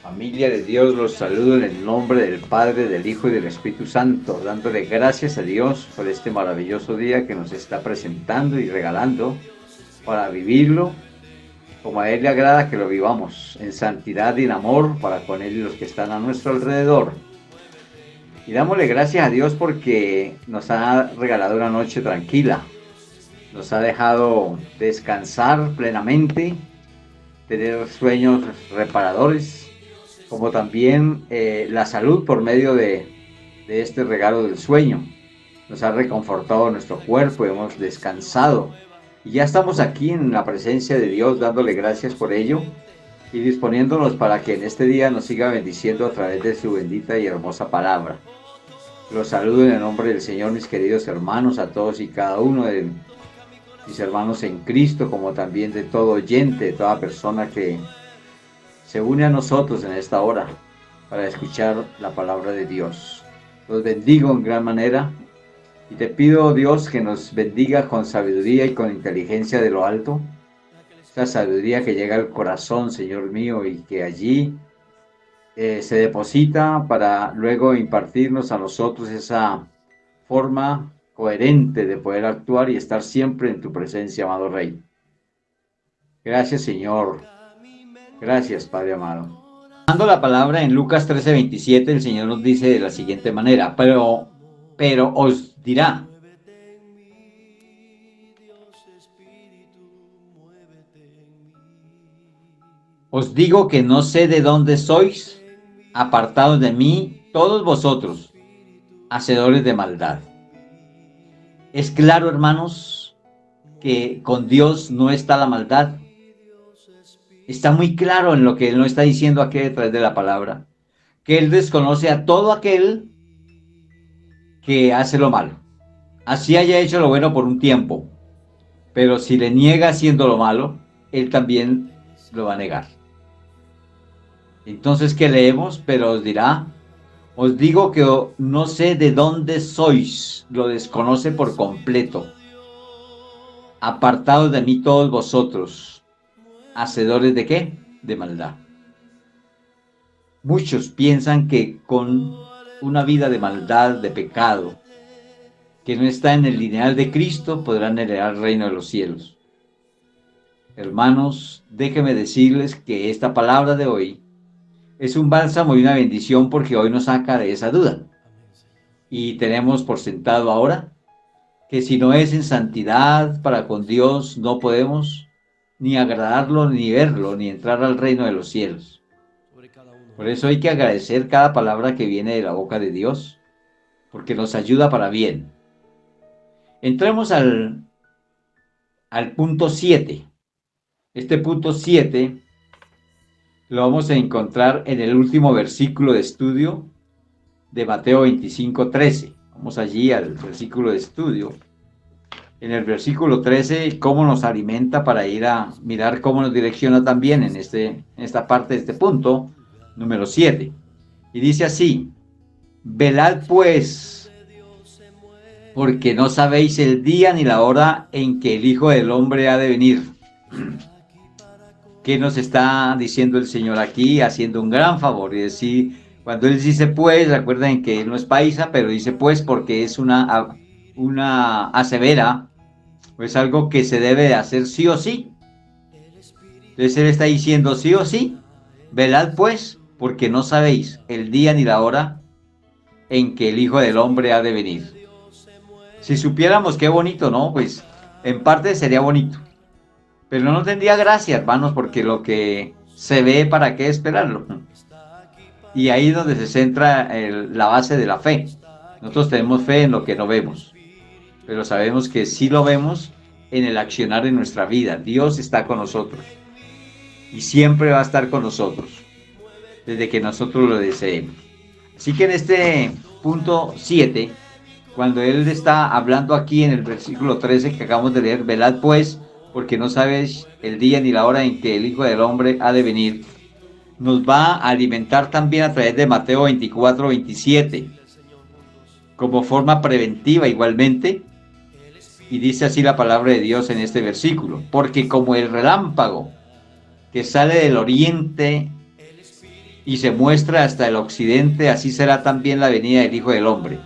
Familia de Dios, los saludo en el nombre del Padre, del Hijo y del Espíritu Santo, dándole gracias a Dios por este maravilloso día que nos está presentando y regalando para vivirlo como a Él le agrada que lo vivamos, en santidad y en amor para con Él y los que están a nuestro alrededor. Y dámosle gracias a Dios porque nos ha regalado una noche tranquila, nos ha dejado descansar plenamente, tener sueños reparadores, como también la salud por medio de este regalo del sueño. Nos ha reconfortado nuestro cuerpo, hemos descansado y ya estamos aquí en la presencia de Dios dándole gracias por ello y disponiéndonos para que en este día nos siga bendiciendo a través de su bendita y hermosa palabra. Los saludo en el nombre del Señor, mis queridos hermanos, a todos y cada uno de mis hermanos en Cristo, como también de todo oyente, de toda persona que se une a nosotros en esta hora para escuchar la palabra de Dios. Los bendigo en gran manera y te pido, Dios, que nos bendiga con sabiduría y con inteligencia de lo alto, esa sabiduría que llega al corazón, Señor mío, y que allí se deposita para luego impartirnos a nosotros esa forma coherente de poder actuar y estar siempre en tu presencia, amado Rey. Gracias, Señor. Gracias, Padre amado. Dando la palabra en Lucas 13:27, el Señor nos dice de la siguiente manera, pero os dirá, os digo que no sé de dónde sois, apartados de mí, todos vosotros, hacedores de maldad. Es claro, hermanos, que con Dios no está la maldad. Está muy claro en lo que Él nos está diciendo aquí detrás de la palabra, que Él desconoce a todo aquel que hace lo malo. Así haya hecho lo bueno por un tiempo, pero si le niega haciendo lo malo, Él también lo va a negar. Entonces, ¿qué leemos? Pero os dirá, os digo que no sé de dónde sois, lo desconoce por completo. Apartados de mí todos vosotros, hacedores de ¿qué? De maldad. Muchos piensan que con una vida de maldad, de pecado, que no está en el lineal de Cristo, podrán heredar el reino de los cielos. Hermanos, déjenme decirles que esta palabra de hoy es un bálsamo y una bendición porque hoy nos saca de esa duda. Y tenemos por sentado ahora que si no es en santidad para con Dios, no podemos ni agradarlo, ni verlo, ni entrar al reino de los cielos. Por eso hay que agradecer cada palabra que viene de la boca de Dios, porque nos ayuda para bien. Entremos al punto 7. Este punto 7 lo vamos a encontrar en el último versículo de estudio de Mateo 25:13. Vamos allí al versículo de estudio. En el versículo 13, cómo nos alimenta para ir a mirar cómo nos direcciona también en esta parte de este punto, número 7. Y dice así, velad pues, porque no sabéis el día ni la hora en que el Hijo del Hombre ha de venir. ¿Qué nos está diciendo el Señor aquí? Haciendo un gran favor. Y decir, cuando Él dice pues, recuerden que Él no es paisa, pero dice pues porque es una asevera, pues algo que se debe de hacer sí o sí. Entonces Él está diciendo sí o sí, velad pues, porque no sabéis el día ni la hora en que el Hijo del Hombre ha de venir. Si supiéramos qué bonito, ¿no? Pues en parte sería bonito. Pero no tendría gracia, hermanos, porque lo que se ve, ¿para qué esperarlo? Y ahí es donde se centra la base de la fe. Nosotros tenemos fe en lo que no vemos, pero sabemos que sí lo vemos en el accionar de nuestra vida. Dios está con nosotros y siempre va a estar con nosotros desde que nosotros lo deseemos. Así que en este punto 7, cuando Él está hablando aquí en el versículo 13 que acabamos de leer, velad pues, porque no sabes el día ni la hora en que el Hijo del Hombre ha de venir, nos va a alimentar también a través de Mateo 24:27, como forma preventiva igualmente, y dice así la palabra de Dios en este versículo, porque como el relámpago que sale del oriente y se muestra hasta el occidente, así será también la venida del Hijo del Hombre.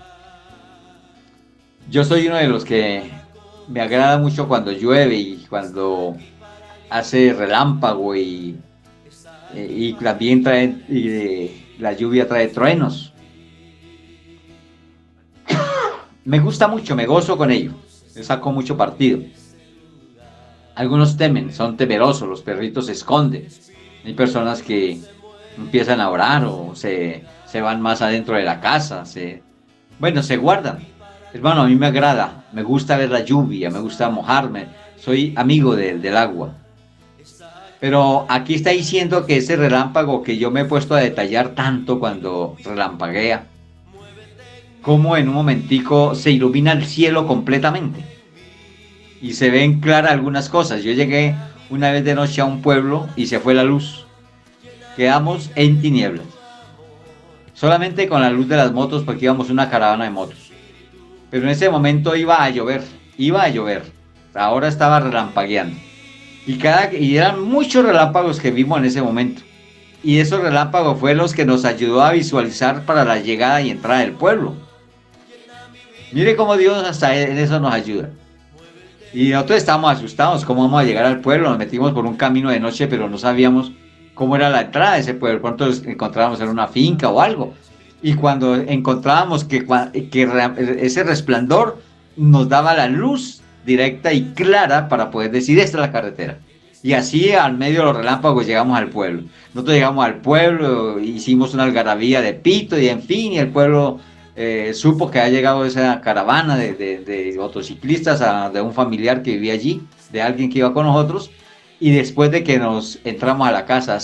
Yo soy uno de los que me agrada mucho cuando llueve y cuando hace relámpago y también trae, la lluvia trae truenos. Me gusta mucho, me gozo con ello, le saco mucho partido. Algunos temen, son temerosos, los perritos se esconden. Hay personas que empiezan a orar o se van más adentro de la casa, bueno, se guardan. Hermano, a mí me agrada, me gusta ver la lluvia, me gusta mojarme, soy amigo del agua. Pero aquí está diciendo que ese relámpago que yo me he puesto a detallar tanto cuando relampaguea, como en un momentico se ilumina el cielo completamente y se ven claras algunas cosas. Yo llegué una vez de noche a un pueblo y se fue la luz. Quedamos en tinieblas. Solamente con la luz de las motos porque íbamos una caravana de motos. Pero en ese momento iba a llover. Iba a llover. Ahora estaba relampagueando. Y eran muchos relámpagos que vimos en ese momento. Y esos relámpagos fue los que nos ayudó a visualizar para la llegada y entrada del pueblo. Mire cómo Dios hasta en eso nos ayuda. Y nosotros estábamos asustados, cómo vamos a llegar al pueblo. Nos metimos por un camino de noche, pero no sabíamos cómo era la entrada de ese pueblo. Pronto nos encontrábamos en una finca o algo. Y cuando encontrábamos que ese resplandor nos daba la luz directa y clara para poder decir, esta es la carretera. Y así al medio de los relámpagos llegamos al pueblo. Nosotros llegamos al pueblo, hicimos una algarabía de pito y en fin, y el pueblo supo que ha llegado esa caravana de motociclistas de un familiar que vivía allí, de alguien que iba con nosotros, y después de que nos entramos a la casa,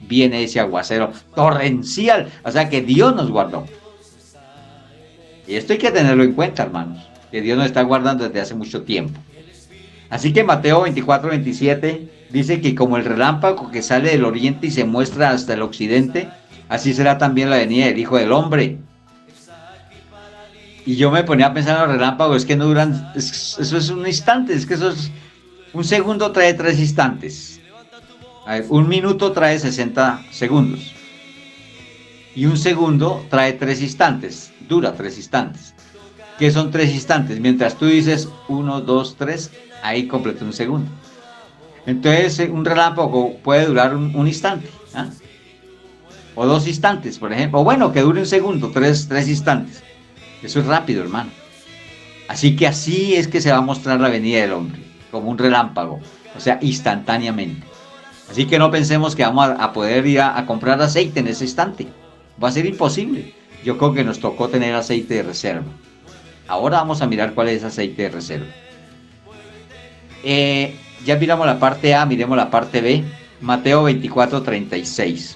viene ese aguacero torrencial, o sea que Dios nos guardó. Y esto hay que tenerlo en cuenta, hermanos, que Dios nos está guardando desde hace mucho tiempo. Así que Mateo 24-27 dice que como el relámpago que sale del oriente y se muestra hasta el occidente, así será también la venida del Hijo del Hombre. Y yo me ponía a pensar en los relámpagos, es que no duran, eso es un instante, es que eso es, un segundo trae 3 instantes. A ver, un minuto trae 60 segundos. Y un segundo trae 3 instantes, dura 3 instantes. ¿Qué son 3 instantes? Mientras tú dices 1, 2, 3, ahí completó un segundo. Entonces un relámpago puede durar un instante, ¿ah? O 2 instantes, por ejemplo. O bueno, que dure un segundo, 3 instantes. Eso es rápido, hermano. Así que así es que se va a mostrar la venida del hombre, como un relámpago, o sea, instantáneamente. Así que no pensemos que vamos a poder ir a comprar aceite en ese instante. Va a ser imposible. Yo creo que nos tocó tener aceite de reserva. Ahora vamos a mirar cuál es ese aceite de reserva. Ya miramos la parte A, miremos la parte B. Mateo 24:36.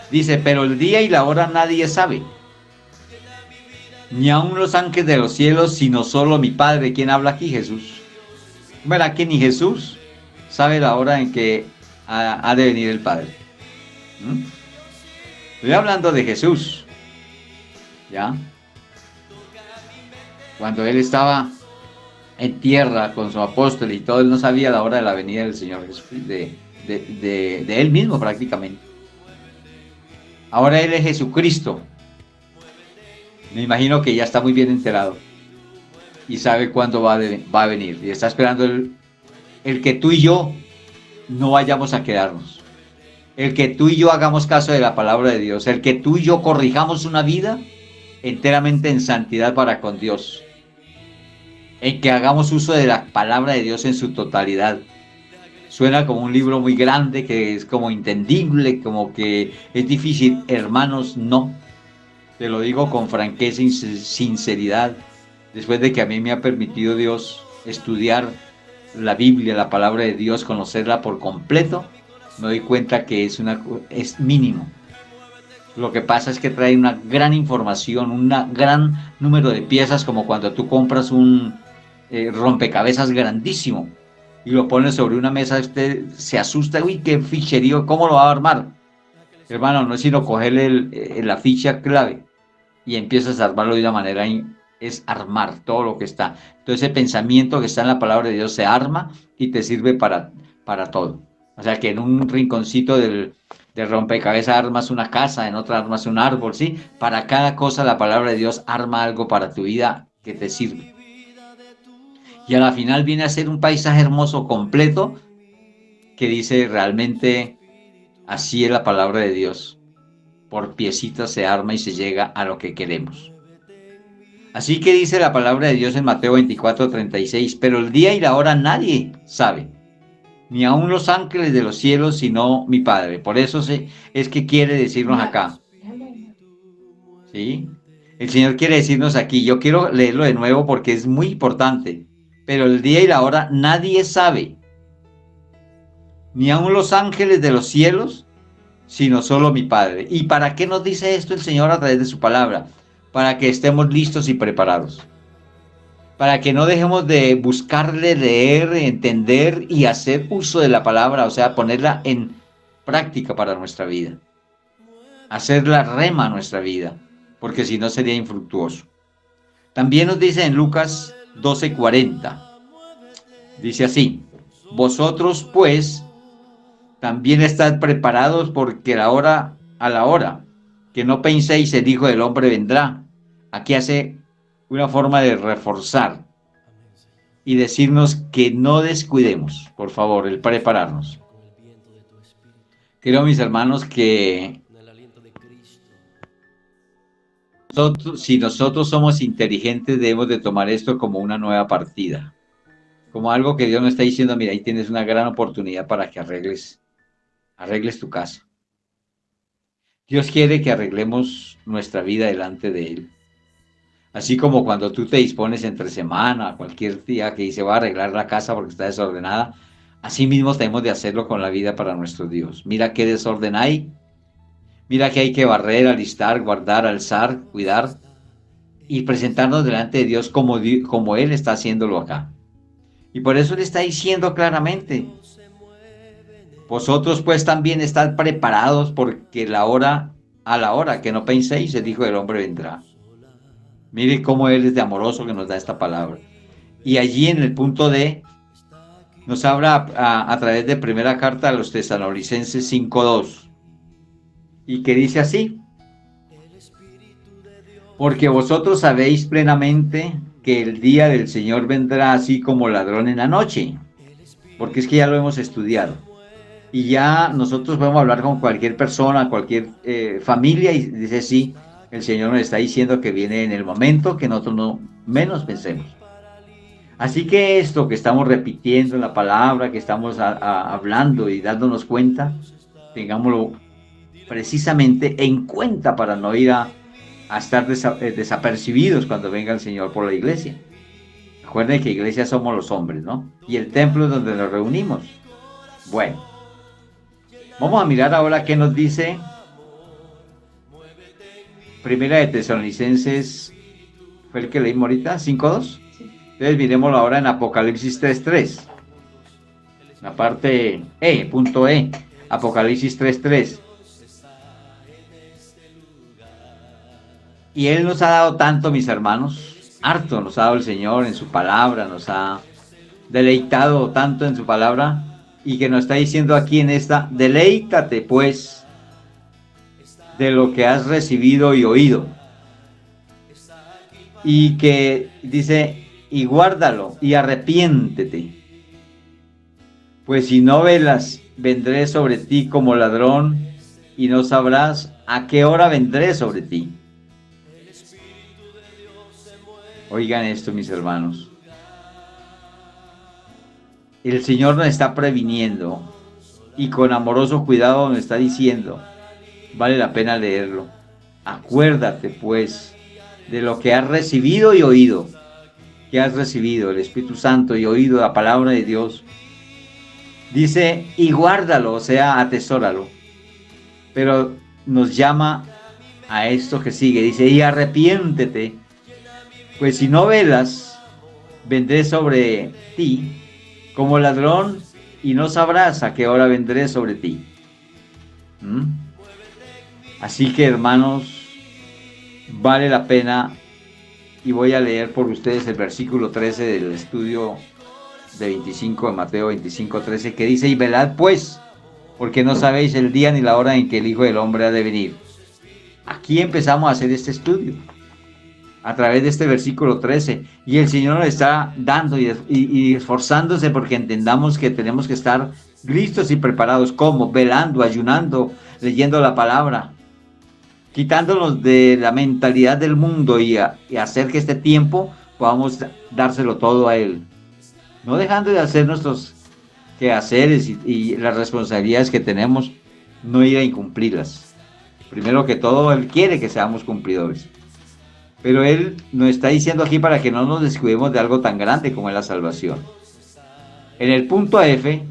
Dice, pero el día y la hora nadie sabe, ni aun los ángeles de los cielos, sino solo mi Padre. ¿Quién habla aquí? Jesús. ¿Verdad que ni Jesús sabe la hora en que ha de venir el Padre? Estoy hablando de Jesús, ¿ya? Cuando Él estaba en tierra con su apóstol y todo, Él no sabía la hora de la venida del Señor Jesús, de Él mismo prácticamente. Ahora Él es Jesucristo. Me imagino que ya está muy bien enterado y sabe cuándo va a venir. Y está esperando el que tú y yo no vayamos a quedarnos. El que tú y yo hagamos caso de la palabra de Dios. El que tú y yo corrijamos una vida enteramente en santidad para con Dios. El que hagamos uso de la palabra de Dios en su totalidad. Suena como un libro muy grande, que es como entendible, como que es difícil. Hermanos, no. Te lo digo con franqueza y sinceridad, después de que a mí me ha permitido Dios estudiar la Biblia, la palabra de Dios, conocerla por completo, me doy cuenta que es mínimo. Lo que pasa es que trae una gran información, un gran número de piezas, como cuando tú compras un rompecabezas grandísimo y lo pones sobre una mesa, usted se asusta, uy, qué ficherío, ¿cómo lo va a armar? Hermano, no es sino cogerle la ficha clave y empiezas a armarlo de una manera, es armar todo lo que está. Entonces ese pensamiento que está en la palabra de Dios se arma y te sirve para todo. O sea que en un rinconcito del De rompecabezas armas una casa, en otra armas un árbol, ¿sí? Para cada cosa la palabra de Dios arma algo para tu vida que te sirve. Y a la final viene a ser un paisaje hermoso, completo, que dice realmente, así es la palabra de Dios. Por piecitas se arma y se llega a lo que queremos. Así que dice la palabra de Dios en Mateo 24:36, pero el día y la hora nadie sabe, ni aun los ángeles de los cielos, sino mi Padre. Por eso es que quiere decirnos acá, ¿sí? El Señor quiere decirnos aquí, yo quiero leerlo de nuevo porque es muy importante, pero el día y la hora nadie sabe, ni aun los ángeles de los cielos, sino solo mi Padre. ¿Y para qué nos dice esto el Señor a través de su palabra? Para que estemos listos y preparados. Para que no dejemos de buscarle, leer, entender y hacer uso de la palabra, o sea, ponerla en práctica para nuestra vida. Hacerla rema a nuestra vida, porque si no sería infructuoso. También nos dice en Lucas 12:40, dice así, vosotros pues también estad preparados porque a la hora que no penséis el Hijo del Hombre vendrá. Aquí hace una forma de reforzar y decirnos que no descuidemos, por favor, el prepararnos. Creo, mis hermanos, que si nosotros somos inteligentes, debemos de tomar esto como una nueva partida, como algo que Dios nos está diciendo, mira, ahí tienes una gran oportunidad para que arregles tu casa. Dios quiere que arreglemos nuestra vida delante de Él. Así como cuando tú te dispones entre semana, cualquier día que dice voy a arreglar la casa porque está desordenada, así mismo tenemos de hacerlo con la vida para nuestro Dios. Mira qué desorden hay, mira que hay que barrer, alistar, guardar, alzar, cuidar y presentarnos delante de Dios como Él está haciéndolo acá. Y por eso le está diciendo claramente, vosotros pues también estad preparados porque a la hora que no penséis, el Hijo del Hombre vendrá. Mire cómo Él es de amoroso que nos da esta palabra. Y allí en el punto D nos habla a través de primera carta a los Tesalonicenses 5:2 y que dice así, porque vosotros sabéis plenamente que el día del Señor vendrá así como ladrón en la noche, porque es que ya lo hemos estudiado. Y ya nosotros podemos hablar con cualquier persona, cualquier familia y dice sí, el Señor nos está diciendo que viene en el momento que nosotros no menos pensemos. Así que esto que estamos repitiendo en la palabra, que estamos hablando y dándonos cuenta, tengámoslo precisamente en cuenta para no ir a estar desapercibidos cuando venga el Señor por la iglesia. Recuerden que iglesia somos los hombres, ¿no? Y el templo es donde nos reunimos. Bueno, vamos a mirar ahora qué nos dice Primera de Tesalonicenses, fue el que leímos ahorita, 5:2. Entonces miremoslo ahora en Apocalipsis 3:3. La parte punto E, Apocalipsis 3:3. Y Él nos ha dado tanto, mis hermanos, harto nos ha dado el Señor en su palabra, nos ha deleitado tanto en su palabra, y que nos está diciendo aquí en esta, deleítate pues de lo que has recibido y oído. Y que dice, y guárdalo y arrepiéntete. Pues si no velas, vendré sobre ti como ladrón y no sabrás a qué hora vendré sobre ti. Oigan esto, mis hermanos. El Señor nos está previniendo y con amoroso cuidado nos está diciendo, vale la pena leerlo. Acuérdate, pues, de lo que has recibido y oído. Que has recibido el Espíritu Santo y oído la palabra de Dios. Dice, y guárdalo, o sea, atesóralo. Pero nos llama a esto que sigue. Dice, y arrepiéntete. Pues si no velas, vendré sobre ti como ladrón y no sabrás a qué hora vendré sobre ti. Así que, hermanos, vale la pena, y voy a leer por ustedes el versículo 13 del estudio de 25 de Mateo 25:13, que dice, y velad pues, porque no sabéis el día ni la hora en que el Hijo del Hombre ha de venir. Aquí empezamos a hacer este estudio, a través de este versículo 13, y el Señor nos está dando y esforzándose porque entendamos que tenemos que estar listos y preparados, como velando, ayunando, leyendo la palabra, quitándonos de la mentalidad del mundo y hacer que este tiempo podamos dárselo todo a Él, no dejando de hacer nuestros quehaceres y las responsabilidades que tenemos, no ir a incumplirlas. Primero que todo, Él quiere que seamos cumplidores. Pero Él nos está diciendo aquí para que no nos descuidemos de algo tan grande como es la salvación. En el punto F,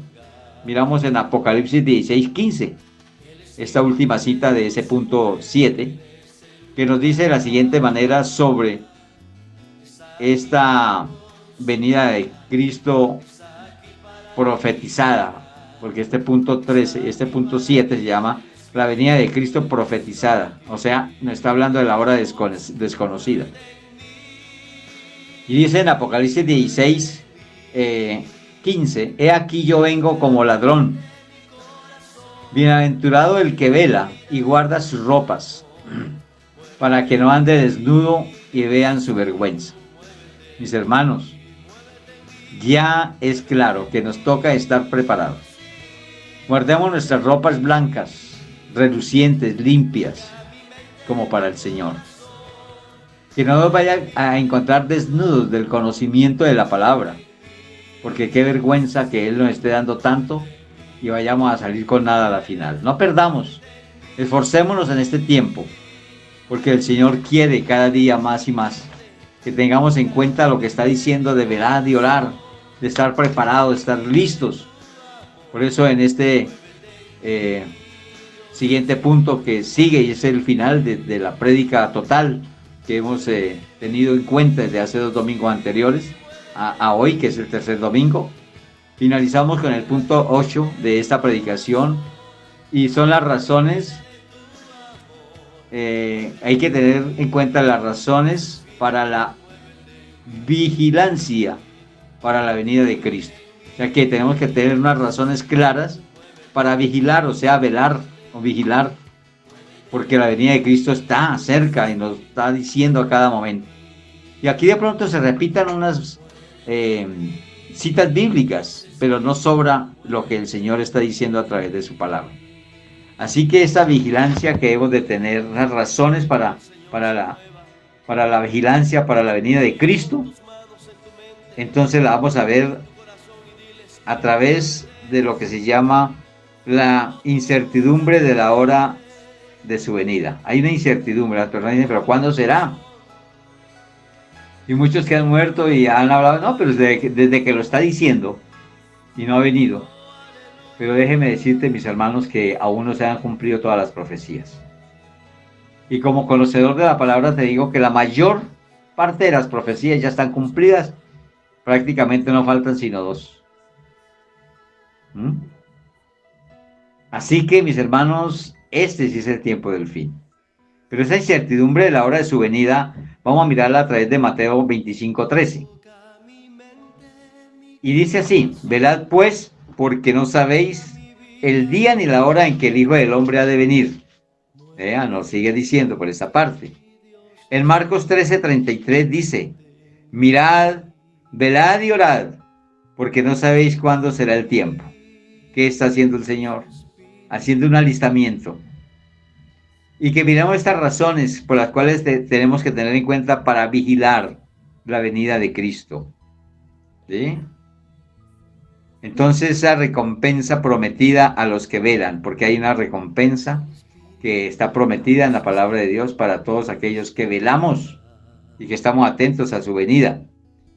miramos en Apocalipsis 16:15, esta última cita de ese punto 7, que nos dice de la siguiente manera sobre esta venida de Cristo profetizada, porque este punto 13, este punto 7 se llama la venida de Cristo profetizada, o sea, nos está hablando de la hora desconocida. Y dice en Apocalipsis 16, 15, he aquí yo vengo como ladrón. Bienaventurado el que vela y guarda sus ropas, para que no ande desnudo y vean su vergüenza. Mis hermanos, ya es claro que nos toca estar preparados. Guardemos nuestras ropas blancas, relucientes, limpias, como para el Señor. Que no nos vaya a encontrar desnudos del conocimiento de la palabra, porque qué vergüenza que Él nos esté dando tanto y vayamos a salir con nada a la final. No perdamos, esforcémonos en este tiempo, porque el Señor quiere cada día más y más que tengamos en cuenta lo que está diciendo de velar y orar, de estar preparados, de estar listos. Por eso en este siguiente punto que sigue, y es el final de la prédica total que hemos tenido en cuenta desde hace 2 domingos anteriores a hoy, que es el tercer domingo, finalizamos con el punto 8 de esta predicación, y son las razones. Hay que tener en cuenta las razones para la vigilancia para la venida de Cristo. O sea que tenemos que tener unas razones claras para vigilar, o sea, velar o vigilar, porque la venida de Cristo está cerca y nos está diciendo a cada momento. Y aquí de pronto se repitan unas citas bíblicas, pero no sobra lo que el Señor está diciendo a través de su palabra. Así que esta vigilancia que debemos de tener, las razones para la vigilancia, para la venida de Cristo, entonces la vamos a ver a través de lo que se llama la incertidumbre de la hora de su venida. Hay una incertidumbre, las personas dicen, pero ¿cuándo será? Y muchos que han muerto y han hablado, no, pero desde que lo está diciendo y no ha venido. Pero déjeme decirte, mis hermanos, que aún no se han cumplido todas las profecías. Y como conocedor de la palabra te digo que la mayor parte de las profecías ya están cumplidas. Prácticamente no faltan sino 2. Así que, mis hermanos, este sí es el tiempo del fin. Pero esa incertidumbre de la hora de su venida, vamos a mirarla a través de Mateo 25:13. Y dice así, velad pues, porque no sabéis el día ni la hora en que el Hijo del Hombre ha de venir. Nos sigue diciendo por esa parte. En Marcos 13:33 dice, mirad, velad y orad, porque no sabéis cuándo será el tiempo. ¿Qué está haciendo el Señor? Haciendo un alistamiento. Y que miremos estas razones por las cuales tenemos que tener en cuenta para vigilar la venida de Cristo. ¿Sí? Entonces, esa recompensa prometida a los que velan, porque hay una recompensa que está prometida en la palabra de Dios para todos aquellos que velamos y que estamos atentos a su venida.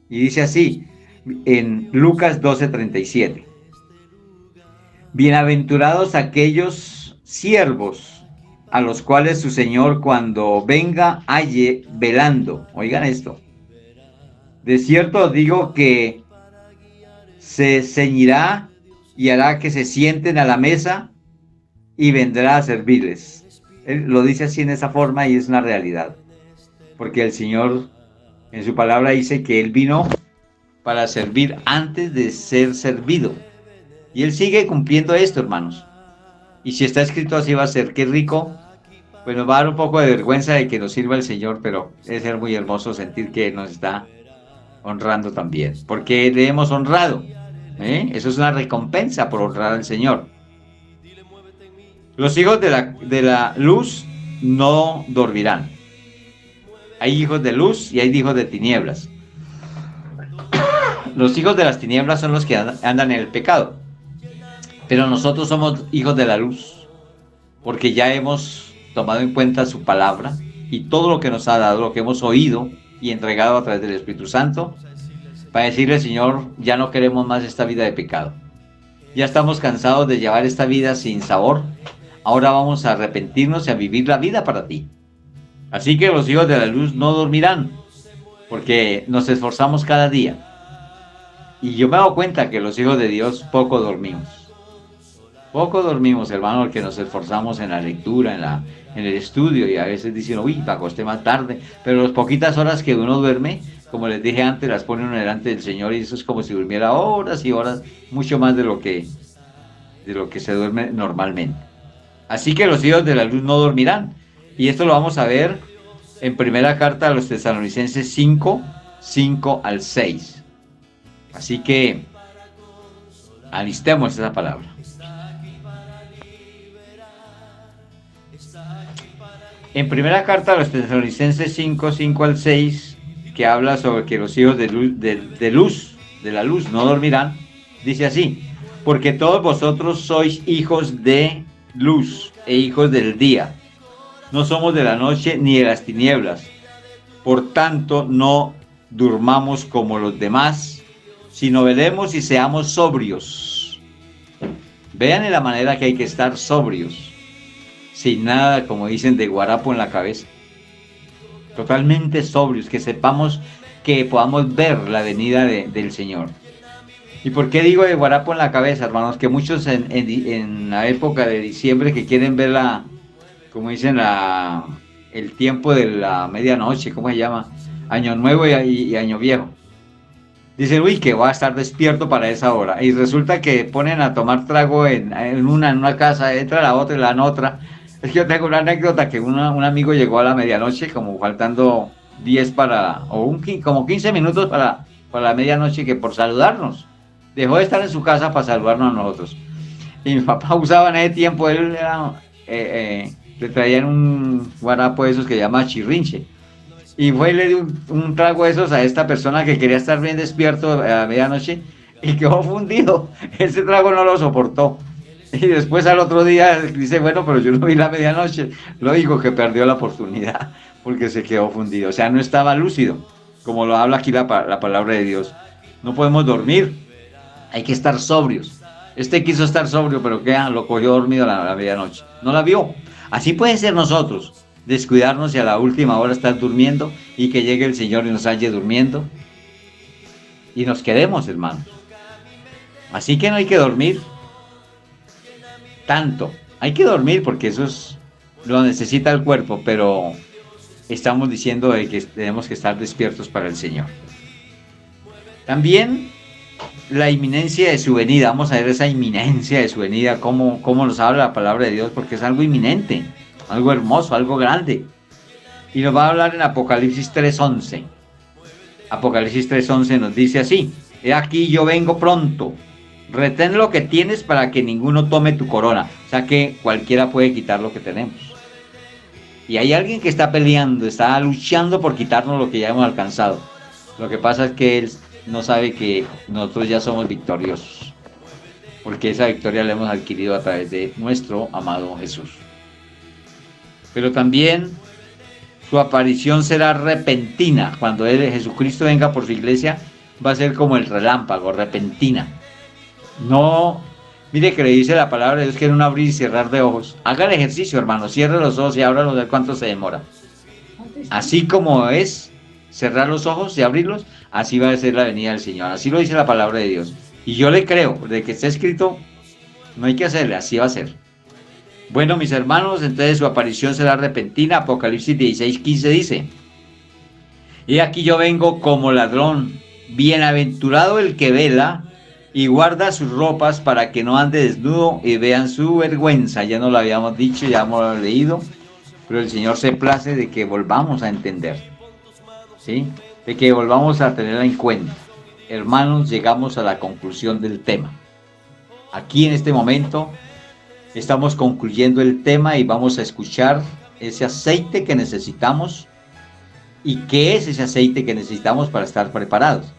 Y dice así, en Lucas 12:37, bienaventurados aquellos siervos a los cuales su Señor cuando venga halle velando. Oigan esto, de cierto os digo que se ceñirá y hará que se sienten a la mesa y vendrá a servirles. Él lo dice así en esa forma y es una realidad, porque el Señor en su palabra dice que Él vino para servir antes de ser servido. Y Él sigue cumpliendo esto, hermanos. Y si está escrito así va a ser, qué rico. Pues nos va a dar un poco de vergüenza de que nos sirva el Señor, pero debe ser muy hermoso sentir que nos está honrando también, porque le hemos honrado. Eso es una recompensa por honrar al Señor. Los hijos de la luz no dormirán. Hay hijos de luz y hay hijos de tinieblas. Los hijos de las tinieblas son los que andan en el pecado, pero nosotros somos hijos de la luz, porque ya hemos tomado en cuenta su palabra y todo lo que nos ha dado, lo que hemos oído y entregado a través del Espíritu Santo, para decirle, Señor, ya no queremos más esta vida de pecado. Ya estamos cansados de llevar esta vida sin sabor. Ahora vamos a arrepentirnos y a vivir la vida para ti. Así que los hijos de la luz no dormirán, porque nos esforzamos cada día. Y yo me he dado cuenta que los hijos de Dios poco dormimos. Poco dormimos, hermano, que nos esforzamos en la lectura, en el estudio, y a veces dicen, uy, me acosté más tarde. Pero las poquitas horas que uno duerme, como les dije antes, las pone uno delante del Señor, y eso es como si durmiera horas y horas, mucho más de lo que se duerme normalmente. Así que los hijos de la luz no dormirán. Y esto lo vamos a ver en primera carta a los Tesalonicenses 5, 5 al 6. Así que alistemos esa palabra. En primera carta a los Tesalonicenses 5, 5 al 6, que habla sobre que los hijos de la luz no dormirán, dice así: porque todos vosotros sois hijos de luz e hijos del día. No somos de la noche ni de las tinieblas. Por tanto, no durmamos como los demás, sino velemos y seamos sobrios. Vean en la manera que hay que estar sobrios, sin nada, como dicen, de guarapo en la cabeza. Totalmente sobrios, que sepamos, que podamos ver la venida del Señor. ¿Y por qué digo de guarapo en la cabeza, hermanos? Que muchos en la época de diciembre que quieren ver como dicen, el tiempo de la medianoche, ¿cómo se llama? Año Nuevo y Año Viejo. Dicen, uy, que va a estar despierto para esa hora. Y resulta que ponen a tomar trago en una casa, entra la otra y la en otra. Es que yo tengo una anécdota que un amigo llegó a la medianoche, como faltando 10 como 15 minutos para la medianoche, que por saludarnos. Dejó de estar en su casa para saludarnos a nosotros. Y mi papá usaba en ese tiempo, él era, le traían un guarapo de esos que llama chirrinche. Y fue y le dio un trago de esos a esta persona que quería estar bien despierto a la medianoche y quedó fundido. Ese trago no lo soportó. Y después al otro día dice, bueno, pero yo no vi la medianoche. Lo digo que perdió la oportunidad porque se quedó fundido. O sea, no estaba lúcido, como lo habla aquí la palabra de Dios. No podemos dormir, hay que estar sobrios. Este quiso estar sobrio, pero lo cogió dormido a la medianoche. No la vio. Así puede ser nosotros. Descuidarnos y a la última hora estar durmiendo y que llegue el Señor y nos halle durmiendo y nos quedemos, hermanos. Así que no hay que dormir tanto. Hay que dormir porque eso lo necesita el cuerpo, pero estamos diciendo de que tenemos que estar despiertos para el Señor. También la inminencia de su venida. Vamos a ver esa inminencia de su venida, cómo nos habla la palabra de Dios, porque es algo inminente, algo hermoso, algo grande. Y nos va a hablar en Apocalipsis 3:11. Apocalipsis 3:11 nos dice así: he aquí yo vengo pronto, retén lo que tienes para que ninguno tome tu corona. O sea que cualquiera puede quitar lo que tenemos. Y hay alguien que está peleando, está luchando por quitarnos lo que ya hemos alcanzado. Lo que pasa es que él no sabe que nosotros ya somos victoriosos, porque esa victoria la hemos adquirido a través de nuestro amado Jesús. Pero también su aparición será repentina. Cuando Jesucristo venga por su iglesia, va a ser como el relámpago, repentina. No, mire que le dice la palabra de Dios que en un abrir y cerrar de ojos. Haga el ejercicio, hermano, cierre los ojos y ábralos, de cuánto se demora. Así como es cerrar los ojos y abrirlos, así va a ser la venida del Señor. Así lo dice la palabra de Dios. Y yo le creo, de que está escrito, no hay que hacerle, así va a ser. Bueno, mis hermanos, entonces su aparición será repentina. Apocalipsis 16:15 dice: he aquí yo vengo como ladrón, bienaventurado el que vela y guarda sus ropas para que no ande desnudo y vean su vergüenza. Ya no lo habíamos dicho, ya hemos leído, pero el Señor se place de que volvamos a entender, ¿sí? De que volvamos a tenerla en cuenta. Hermanos, llegamos a la conclusión del tema. Aquí en este momento estamos concluyendo el tema y vamos a escuchar ese aceite que necesitamos y qué es ese aceite que necesitamos para estar preparados.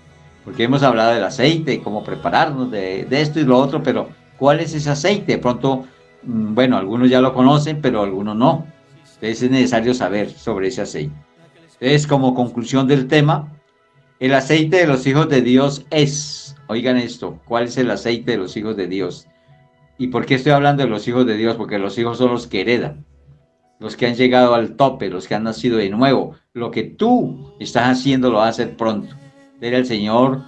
Porque hemos hablado del aceite, cómo prepararnos de esto y lo otro, pero ¿cuál es ese aceite? De pronto, bueno, algunos ya lo conocen, pero algunos no. Entonces es necesario saber sobre ese aceite. Entonces, como conclusión del tema, el aceite de los hijos de Dios es, oigan esto, ¿cuál es el aceite de los hijos de Dios? ¿Y por qué estoy hablando de los hijos de Dios? Porque los hijos son los que heredan, los que han llegado al tope, los que han nacido de nuevo. Lo que tú estás haciendo lo vas a hacer pronto. Dile al Señor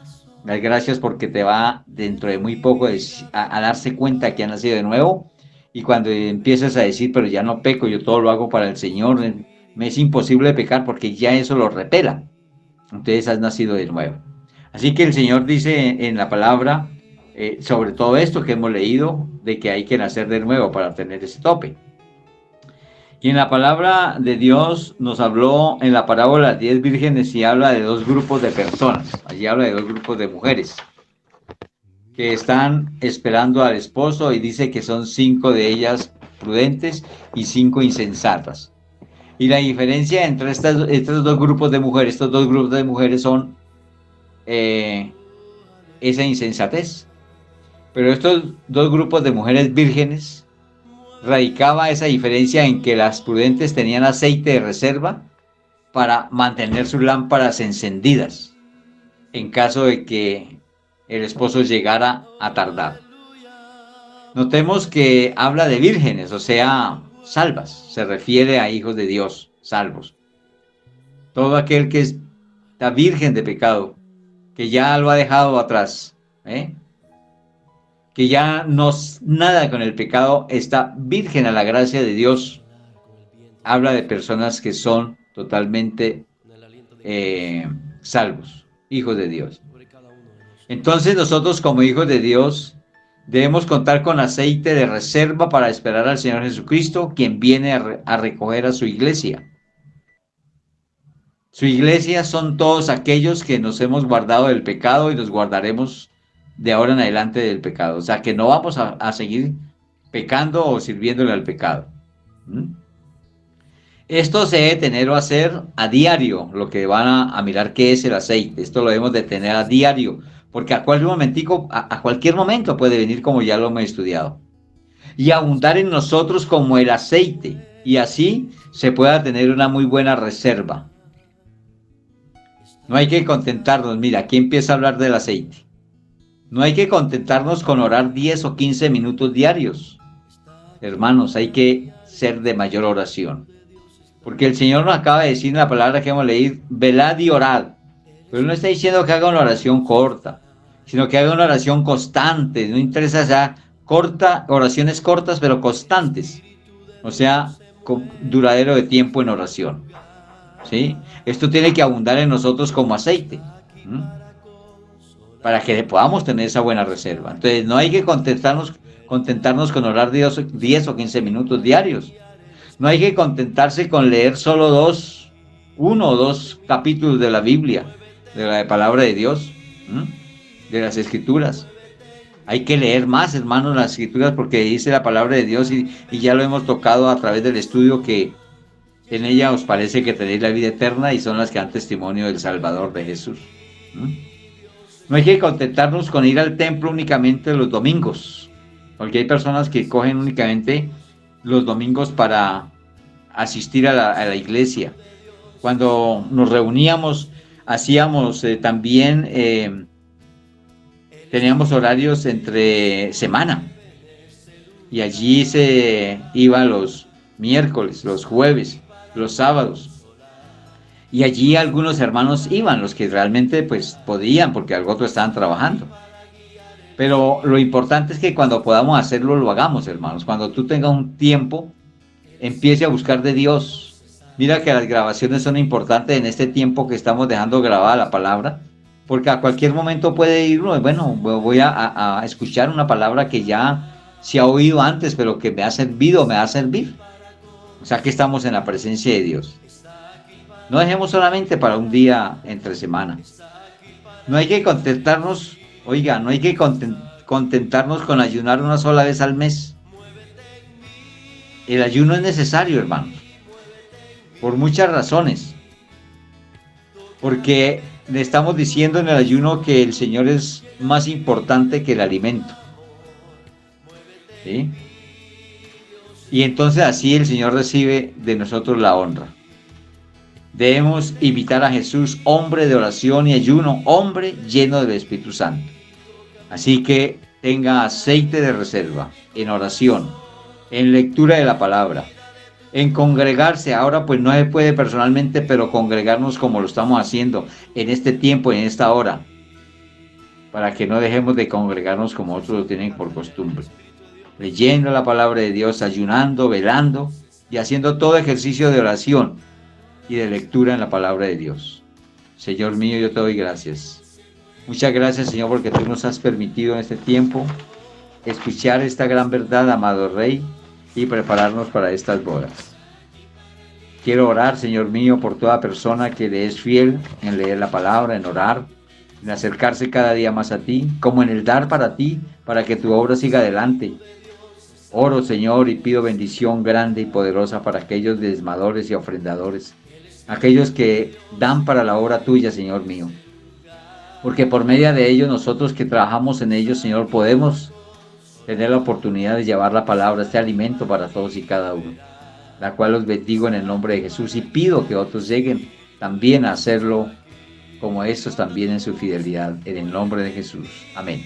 las gracias porque te va dentro de muy poco a darse cuenta que has nacido de nuevo. Y cuando empieces a decir, pero ya no peco, yo todo lo hago para el Señor, me es imposible pecar porque ya eso lo repela. Entonces has nacido de nuevo. Así que el Señor dice en la palabra, sobre todo esto que hemos leído, de que hay que nacer de nuevo para tener ese tope. Y en la palabra de Dios nos habló en la parábola 10 vírgenes y habla de dos grupos de personas. Allí habla de dos grupos de mujeres que están esperando al esposo y dice que son 5 de ellas prudentes y 5 insensatas. Y la diferencia entre estos dos grupos de mujeres, estos dos grupos de mujeres son esa insensatez. Pero estos dos grupos de mujeres vírgenes radicaba esa diferencia en que las prudentes tenían aceite de reserva para mantener sus lámparas encendidas en caso de que el esposo llegara a tardar. Notemos que habla de vírgenes, o sea, salvas, se refiere a hijos de Dios, salvos. Todo aquel que está virgen de pecado, que ya lo ha dejado atrás, que ya no nada con el pecado, está virgen a la gracia de Dios. Habla de personas que son totalmente salvos, hijos de Dios. Entonces nosotros como hijos de Dios debemos contar con aceite de reserva para esperar al Señor Jesucristo, quien viene a recoger a su iglesia. Su iglesia son todos aquellos que nos hemos guardado del pecado y nos guardaremos de ahora en adelante del pecado. O sea, que no vamos a seguir pecando o sirviéndole al pecado. Esto se debe tener o hacer a diario, lo que van a mirar qué es el aceite. Esto lo debemos de tener a diario, porque a cualquier momentico, a cualquier momento puede venir, como ya lo hemos estudiado. Y abundar en nosotros como el aceite, y así se pueda tener una muy buena reserva. No hay que contentarnos, mira, aquí empieza a hablar del aceite. No hay que contentarnos con orar 10 o 15 minutos diarios. Hermanos, hay que ser de mayor oración. Porque el Señor nos acaba de decir en la palabra que hemos leído, velad y orad. Pero no está diciendo que haga una oración corta, sino que haga una oración constante. No interesa, o sea, oraciones cortas pero constantes. O sea, con duradero de tiempo en oración. ¿Sí? Esto tiene que abundar en nosotros como aceite. Para que podamos tener esa buena reserva. Entonces no hay que contentarnos con orar 10 o 15 minutos diarios. No hay que contentarse con leer solo 1 o 2 capítulos de la Biblia, de la palabra de Dios, de las Escrituras. Hay que leer más, hermanos, las Escrituras, porque dice la palabra de Dios y ya lo hemos tocado a través del estudio, que en ella os parece que tenéis la vida eterna y son las que dan testimonio del Salvador de Jesús. No hay que contentarnos con ir al templo únicamente los domingos, porque hay personas que cogen únicamente los domingos para asistir a la iglesia. Cuando nos reuníamos, hacíamos también, teníamos horarios entre semana, y allí se iba los miércoles, los jueves, los sábados. Y allí algunos hermanos iban, los que realmente pues podían, porque algo otro estaban trabajando. Pero lo importante es que cuando podamos hacerlo, lo hagamos, hermanos. Cuando tú tengas un tiempo, empiece a buscar de Dios. Mira que las grabaciones son importantes en este tiempo que estamos dejando grabada la palabra. porque a cualquier momento puede ir uno, bueno, voy a escuchar una palabra que ya se ha oído antes, pero que me ha servido, me va a servir. O sea que estamos en la presencia de Dios. No dejemos solamente para un día entre semana. No hay que contentarnos, oiga, no hay que contentarnos con ayunar una sola vez al mes. El ayuno es necesario, hermanos, por muchas razones. Porque le estamos diciendo en el ayuno que el Señor es más importante que el alimento. ¿Sí? Y entonces así el Señor recibe de nosotros la honra. Debemos imitar a Jesús, hombre de oración y ayuno, hombre lleno del Espíritu Santo. Así que tenga aceite de reserva en oración, en lectura de la palabra, en congregarse. Ahora pues no se puede personalmente, pero congregarnos como lo estamos haciendo en este tiempo, en esta hora, para que no dejemos de congregarnos como otros lo tienen por costumbre. Leyendo la palabra de Dios, ayunando, velando y haciendo todo ejercicio de oración y de lectura en la palabra de Dios. Señor mío, yo te doy gracias. Muchas gracias, Señor, porque tú nos has permitido en este tiempo escuchar esta gran verdad, amado Rey, y prepararnos para estas bodas. Quiero orar, Señor mío, por toda persona que le es fiel en leer la palabra, en orar, en acercarse cada día más a ti, como en el dar para ti, para que tu obra siga adelante. Oro, Señor, y pido bendición grande y poderosa para aquellos diezmadores y ofrendadores, aquellos que dan para la obra tuya, Señor mío. Porque por medio de ellos, nosotros que trabajamos en ellos, Señor, podemos tener la oportunidad de llevar la palabra, este alimento para todos y cada uno, la cual los bendigo en el nombre de Jesús y pido que otros lleguen también a hacerlo como estos también en su fidelidad, en el nombre de Jesús. Amén.